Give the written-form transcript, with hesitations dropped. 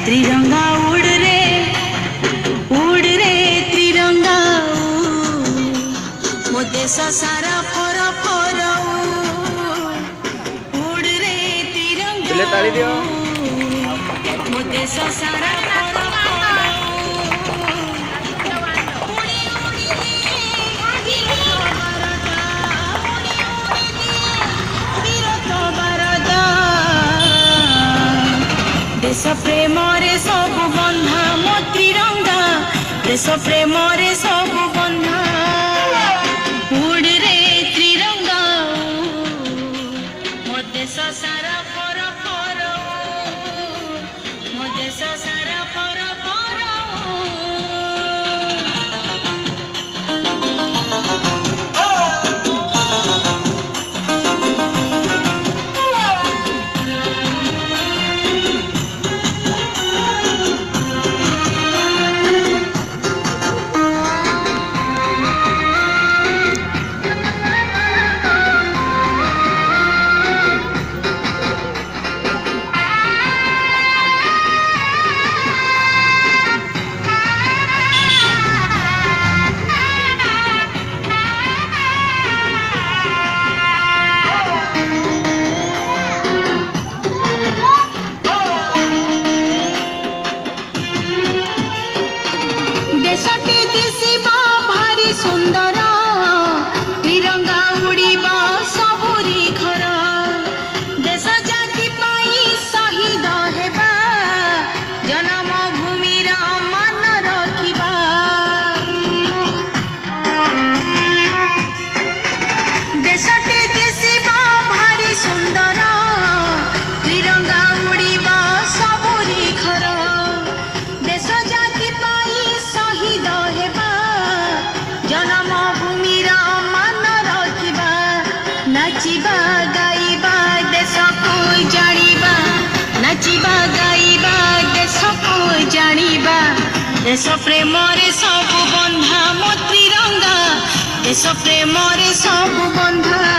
त्रिरंगा उड़ रे त्रिरंगा मो देश सारा फर फर उड़ रे तिरंगा मो देश सारा फर देश प्रेम रे सब बंधा मो त्रिरंगा देश प्रेम रे सब बंधा उड़ रे त्रिरंगा मो देश सारा फर फर मो देश सारा फर फर देशटी दिशिबा भारी सुंदर तिरंगा उड़ीबा सबुरी घर देश जाति पाई शहीद हेबा जन्म भूमिर मान रखिबा देशटी दिशिबा भारी सुंदर तिरंगा उड़ीबा सबुरी घर देश जाति पाई शहीद हेबा जन्म भूमिर मान रखिबा नाचिबा गाइबा देश को जानिबा नाचिबा गाइबा देश को जानिबा देश प्रेम रे सब बंधा मो त्रिरंगा देश प्रेम रे सब बंधा